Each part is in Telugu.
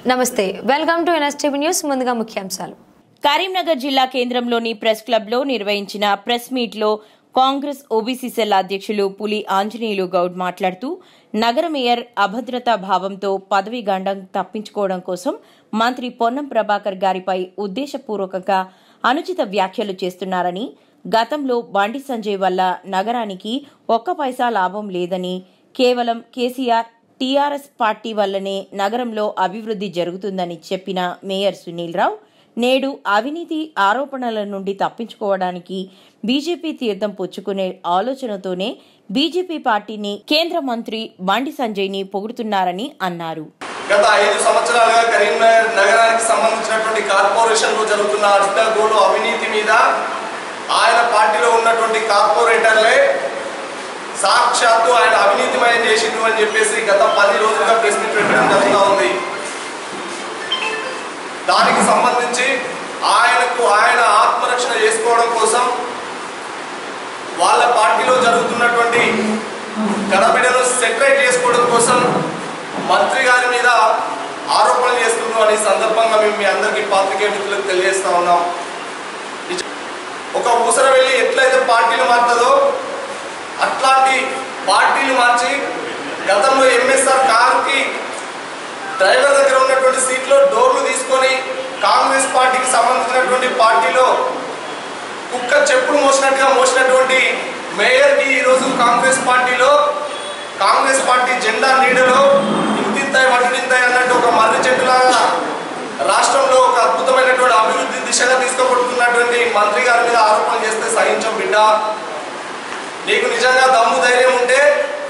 నమస్తే, వెల్కమ్ టు ఎన్ఎస్టీవీ న్యూస్. ముందుగా ముఖ్యాంశాలు. కరీంనగర్ జిల్లా కేంద్రంలోని ప్రెస్ క్లబ్లో నిర్వహించిన ప్రెస్ మీట్లో కాంగ్రెస్ ఓబీసీ సెల్ అధ్యక్షులు పులి ఆంజనేయులు గౌడ్ మాట్లాడుతూ నగర మేయర్ అభద్రతా భావంతో పదవీ గండం తప్పించుకోవడం కోసం మంత్రి పొన్నం ప్రభాకర్ గారిపై ఉద్దేశపూర్వకంగా అనుచిత వ్యాఖ్యలు చేస్తున్నారని, గతంలో బండి సంజయ్ వల్ల నగరానికి ఒక్క పైసా లాభం లేదని, కేవలం కేసీఆర్ టీఆర్ఎస్ పార్టీ వల్లనే నగరంలో అభివృద్ధి జరుగుతుందని చెప్పిన మేయర్ సునీల్ రావు నేడు అవినీతి ఆరోపణల నుండి తప్పించుకోవడానికి బీజేపీ తీర్థం పుచ్చుకునే ఆలోచనతోనే బీజేపీ పార్టీని కేంద్ర మంత్రి బండి సంజయ్ ని పొగుడుతున్నారని అన్నారు. గత 5 సంవత్సరాలుగా కరీంనగర్ నగరానికి సంబంధించినటువంటి కార్పొరేషన్లో జరుగుతున్న అడ్డగోలు అవినీతి మీద ఆయన పార్టీలో ఉన్నటువంటి కార్పొరేటర్లే సాక్షాత్తు ఆయన అవినీతిమయం చేసిండు అని చెప్పేసి గత 10 రోజులుగా ప్రెస్ మీట్ పెట్టడం జరుగుతూ ఉంది. దానికి సంబంధించి ఆయన ఆత్మరక్షణ చేసుకోవడం కోసం వాళ్ళ పార్టీలో జరుగుతున్నటువంటి గడబిడను సెటరేట్ చేసుకోవడం కోసం మంత్రి గారి మీద ఆరోపణలు చేస్తున్నారు అనే సందర్భంగా మేము మీ అందరికీ పాత్రికేయ మిత్రులకు తెలియజేస్తా ఉన్నాం. ఒక ఊసర వెళ్ళి ఎట్లయితే పార్టీలు మారుతుందో అట్లాంటి పార్టీలు మార్చి గతంలో ఎంఎస్ఆర్ కారుకి డ్రైవర్ దగ్గర ఉన్నటువంటి సీట్లో డోర్లు తీసుకొని కాంగ్రెస్ పార్టీకి సంబంధించినటువంటి పార్టీలో కుక్క చెప్పులు మోసినటువంటి మేయర్కి ఈరోజు కాంగ్రెస్ పార్టీ జెండా నీడలో ఇంతింతాయి వడ్డింతాయి అన్నట్టు ఒక మర్రి చెట్టులాగా రాష్ట్రంలో ఒక అద్భుతమైనటువంటి అభివృద్ధి దిశగా తీసుకుపడుతున్నటువంటి మంత్రి గారి మీద ఆరోపణలు చేస్తే సహించం బిడ్డ. నీకు నిజంగా దమ్ము ధైర్యం ఉంటే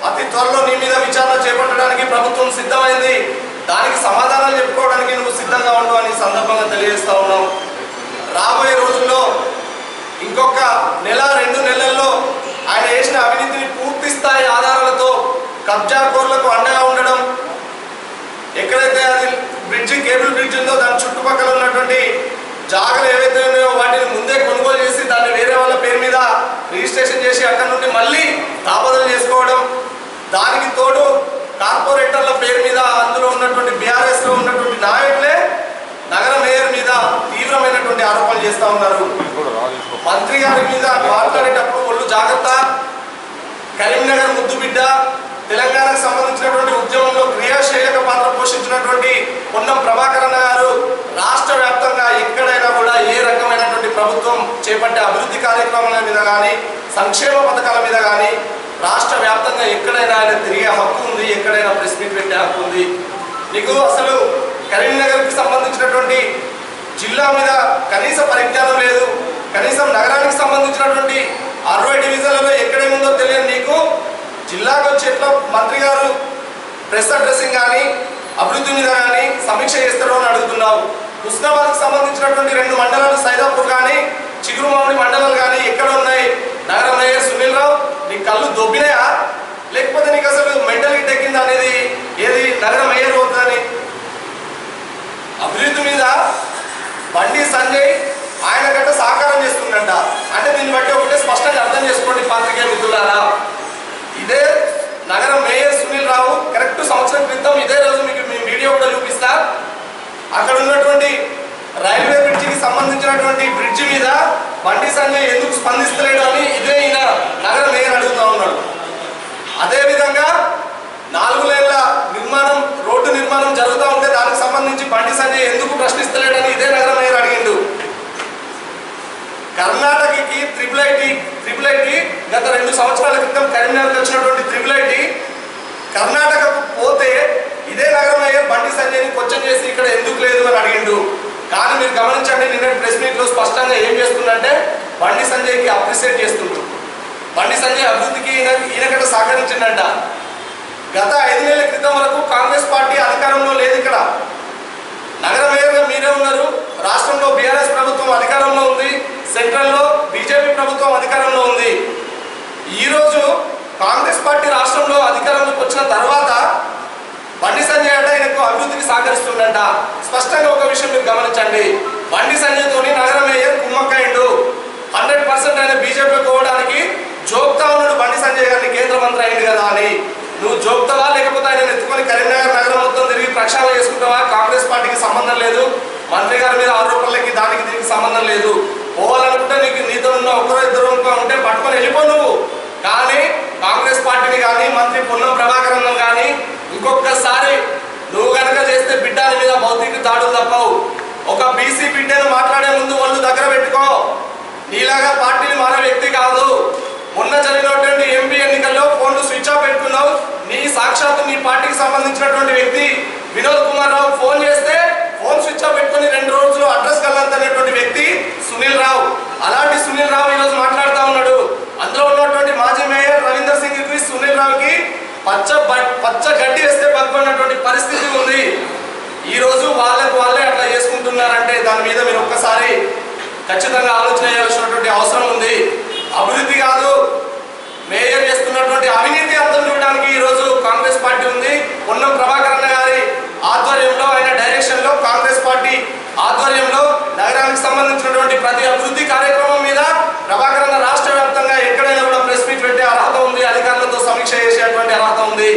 అతి త్వరలో నీ మీద విచారణ చేపట్టడానికి ప్రభుత్వం సిద్ధమైంది. దానికి సమాధానాలు చెప్పుకోవడానికి నువ్వు సిద్ధంగా ఉండు అని సందర్భంగా తెలియజేస్తా ఉన్నాం. రాబోయే రోజుల్లో ఇంకొక నెల 2 నెలల్లో ఆయన చేసిన అవినీతిని పూర్తి స్థాయి ఆధారాలతో కబ్జా కోర్లకు అండగా ఉండడం, ఎక్కడైతే అది కేబుల్ బ్రిడ్జ్ ఉందో దాని చుట్టుపక్కల ఉన్నటువంటి జాగలు ఏవైతే ఉన్నాయో వాటిని ముందే కొనుగోలు చేసి దాన్ని వేరే వాళ్ళ పేరు మీద రిజిస్ట్రేషన్ చేసి అక్కడ నుండి మళ్ళీ తాపదలు చేసుకోవడం, దానికి తోడు కార్పొరేటర్ల పేరు మీద అందులో ఉన్నటువంటి బీఆర్ఎస్ లో ఉన్నటువంటి నాయకులే నగర మేయర్ మీద తీవ్రమైనటువంటి ఆరోపణలు చేస్తూ ఉన్నారు. మంత్రి గారి మీద మాట్లాడేటప్పుడు ఒళ్ళు జాగ్రత్త. కరీంనగర్ ముద్దు బిడ్డ, తెలంగాణకు సంబంధించినటువంటి ఉద్యమంలో క్రియాశీలక పాత్ర పోషించినటువంటి పొన్నం ప్రభాకర్ అన్న గారు రాష్ట్ర వ్యాప్తంగా ఎక్కడైనా కూడా ఏ రకమైనటువంటి ప్రభుత్వం చేపట్టే అభివృద్ధి కార్యక్రమాల మీద కానీ సంక్షేమ పథకాల మీద కానీ రాష్ట్ర వ్యాప్తంగా ఎక్కడైనా ఆయన తిరిగే హక్కు ఉంది, ఎక్కడైనా ప్రెస్ మీట్ పెట్టే హక్కు ఉంది. నీకు అసలు కరీంనగర్కి సంబంధించినటువంటి జిల్లా మీద కనీస పరిజ్ఞానం లేదు. కనీసం నగరానికి సంబంధించినటువంటి 60 డివిజన్లలో ఎక్కడేముందో తెలియదు. నీకు జిల్లాకు వచ్చి ఎట్లా మంత్రి గారు ప్రెస్ అడ్రస్సింగ్ కానీ అభివృద్ధి మీద కానీ సమీక్ష చేస్తారో అని అడుగుతున్నావు. హుస్నాబాద్కి సంబంధించినటువంటి 2 మండలాలు సైదాపూర్ కానీ చిగురుమామిడి మండలాలు కానీ ఎక్కడ ఉన్నాయి? నగర మేయర్ సునీల్ రావు నీకు కళ్ళు దొబ్బినాయా, లేకపోతే నీకు అసలు మెంటల్ హిట్ ఎక్కిందా అనేది ఏది నగర మేయర్ అవుతుందని? అభివృద్ధి మీద బండి సంజయ్ ఆయన గట్ట సహకారం చేస్తుందంట అంటే దీన్ని బట్టి ఒకటే స్పష్టంగా అర్థం చేసుకోండి పాత్రికేయ మిత్రులారా. ఇదే నగర మేయర్ సునీల్ రావు కరెక్ట్ సంవత్సరం క్రితం ఇదే రోజు మీకు మీ వీడియో కూడా చూపిస్తా. అక్కడ ఉన్నటువంటి రైల్వే బ్రిడ్జికి సంబంధించినటువంటి బ్రిడ్జి మీద బండి సంజయ్ ఎందుకు స్పందిస్తలేడు అని ఇదే ఈయన నగర మేయర్ అడుగుతూ ఉన్నాడు. అదేవిధంగా 4 లేన్ల రోడ్డు నిర్మాణం జరుగుతూ ఉంటే దానికి సంబంధించి బండి సంజయ్ ఎందుకు ప్రశ్నిస్తలేడని ఇదే నగర మేయర్ అడిగిండు. కర్ణాటకకి ట్రిపుల్ ఐటీ గత 2 సంవత్సరాల క్రితం కరీంనగర్కి వచ్చినటువంటి ట్రిపుల్ ఐటీ కర్ణాటకకు పోతే ఇదే నగర మేయర్ బండి సంజయ్ని క్వశ్చన్ చేసి ఇక్కడ ఎందుకు లేదు అని అడిగిండు. కానీ మీరు గమనించండి, నిన్న ప్రెస్ మీట్లో స్పష్టంగా ఏం చేస్తుందంటే బండి సంజయ్కి అప్రిషియేట్ చేస్తుండ్రు. బండి సంజయ్ అభివృద్ధికి ఈయనకట సహకరించిందంట. గత 5 నెలల క్రితం వరకు కాంగ్రెస్ పార్టీ అధికారంలో లేదు. ఇక్కడ నగర మేయర్గా మీరే ఉన్నారు. రాష్ట్రంలో బీఆర్ఎస్ ప్రభుత్వం అధికారంలో ఉంది, సెంట్రల్లో బీజేపీ ప్రభుత్వం అధికారంలో ఉంది. ఈరోజు కాంగ్రెస్ పార్టీ రాష్ట్రంలో అధికారంలోకి వచ్చిన తర్వాత బండి సంజయ్ అంటే ఆయనకు అభివృద్ధికి సహకరిస్తుందంట. స్పష్టంగా ఒక విషయం మీరు గమనించండి, బండి సంజయ్ తోని నగర మేయర్ కుమ్మక్కయ్యిండు. 100% ఆయన బీజేపీలో పోవడానికి జోక్తా ఉన్నాడు బండి సంజయ్ గారిని కేంద్ర మంత్రి అయింది కదా అని. నువ్వు జోక్తావా లేకపోతే ఆయన ఎత్తుకొని కరీంనగర్ నగరం మొత్తం తిరిగి ప్రక్షాళన చేసుకుంటావా, కాంగ్రెస్ పార్టీ సంబంధం లేదు, మంత్రి గారి మీద ఆరోపణలకి దానికి దీనికి సంబంధం లేదు. పోవాలనుకుంటే నీతో ఉన్న ఒకరో ఇద్దరు ఉంటే పట్టుకొని వెళ్ళిపో నువ్వు. కానీ కాంగ్రెస్ పార్టీని కానీ మంత్రి పొన్నం ప్రభాకరన్ కానీ ఇంకొకసారి నువ్వు కనుక చేస్తే బిడ్డల మీద భౌతిక దాడులు తప్పవు. ఒక బీసీ బిడ్డను మాట్లాడే ముందు వాళ్ళు దగ్గర పెట్టుకో. నీలాగా పార్టీని మారే వ్యక్తి కాదు. మొన్న జరిగినటువంటి ఎంపీ ఎన్నికల్లో ఫోన్లు స్విచ్ ఆఫ్ పెట్టుకున్నావు. నీ సాక్షాత్తు నీ పార్టీకి సంబంధించినటువంటి వ్యక్తి వినోద్ కుమార్ రావు ఫోన్ చేస్తే ఫోన్ స్విచ్ ఆఫ్ పెట్టుకుని 2 రోజులు అడ్రస్ కల్లంతనేటువంటి వ్యక్తి సునీల్ రావు. అలాంటి సునీల్ రావు ఈరోజు మాట్లాడుతూ ఉన్నాడు. అందులో ఉన్నటువంటి మాజీ మేయర్ రవీందర్ సింగ్ కి సునీల్ రావుకి పచ్చ గడ్డి వేస్తే పట్టుకున్నటువంటి పరిస్థితి ఉంది. ఈ రోజు వాళ్ళే అట్లా చేసుకుంటున్నారంటే దాని మీద మీరు ఒక్కసారి ఖచ్చితంగా ఆలోచన చేయాల్సినటువంటి అవసరం ఉంది. అభివృద్ధి కాదు, మేయర్ చేస్తున్నటువంటి అవినీతి అర్థం చూడడానికి ఈరోజు కాంగ్రెస్ పార్టీ ఉంది. పొన్నం ప్రభాకరన్ గారి ఆధ్వర్యంలో, ఆయన డైరెక్షన్ లో, కాంగ్రెస్ పార్టీ ఆధ్వర్యంలో నగరానికి సంబంధించినటువంటి ప్రతి అభివృద్ధి కార్యక్రమం మీద ప్రభాకరన్ రాష్ట్ర వ్యాప్తంగా ఎక్కడైనా కూడా ప్రెస్ మీట్ పెట్టే అర్హత ఉంది, అధికారులతో సమీక్ష చేసేటువంటి అర్హత ఉంది.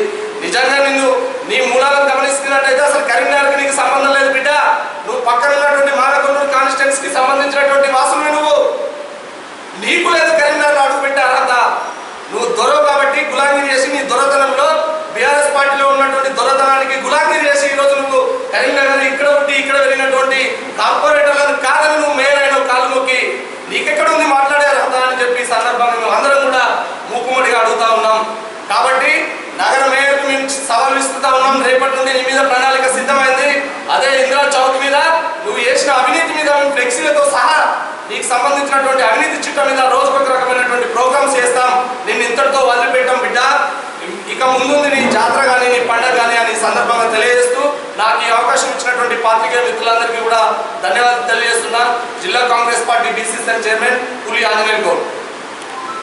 నిజంగా నీ మూలాలను గమనిస్తున్నట్టయితే అసలు కరీంనగర్కి నీకు సంబంధం లేదు బిడ్డ. నువ్వు పక్కన ఉన్నటువంటి మానకొండూరు కాన్స్టిట్యున్సీకి సంబంధించినటువంటి వాసులు నువ్వు. నీకు లేదు కరీంనగర్ అడుగు పెట్టే అర్హత. నువ్వు దొరవు కాబట్టి గులాంగిరి చేసి నీ దొరతనంలో బీఆర్ఎస్ పార్టీలో ఉన్నటువంటి దొరతనానికి గులాంగిరి చేసి ఈరోజు నువ్వు కరీంనగర్ ఇక్కడ ఉండి ఇక్కడ వెళ్ళినటువంటి కార్పొరేటర్లను కాదని నువ్వు మేయర్ అయిన కాలు మొక్కి నీకెక్కడ ఉంది మాట్లాడే అర్హత అని చెప్పి సందర్భంగా మేము అందరం కూడా మూకుమ్మడిగా అడుగుతా ఉన్నాం. కాబట్టి నగర మేయర్కు మేము సవాల్ ఇస్తుతా ఉన్నాం. రేపటి నుండి నీ మీద ప్రణాళిక సిద్ధమైంది. అదే ఇందిరా చౌక్ మీద నువ్వు చేసిన అవినీతి మీద ఫ్లెక్సీలతో సహా నీకు సంబంధించినటువంటి అవినీతి చిట్ట మీద రోజుకొక రకమైనటువంటి ప్రోగ్రామ్స్ చేస్తాం. నిన్ను ఇంతటితో వదిలిపెట్టాం బిడ్డ. ఇక ముందుంది నీ జాతర కానీ నీ పండుగ కానీ అని సందర్భంగా తెలియజేస్తూ నాకు ఈ అవకాశం ఇచ్చినటువంటి పాత్రికేయ మిత్రులందరికీ కూడా ధన్యవాదాలు తెలియజేస్తున్నా. జిల్లా కాంగ్రెస్ పార్టీ బీసీసీ చైర్మన్ పులి ఆంజనేయులు గౌడ్.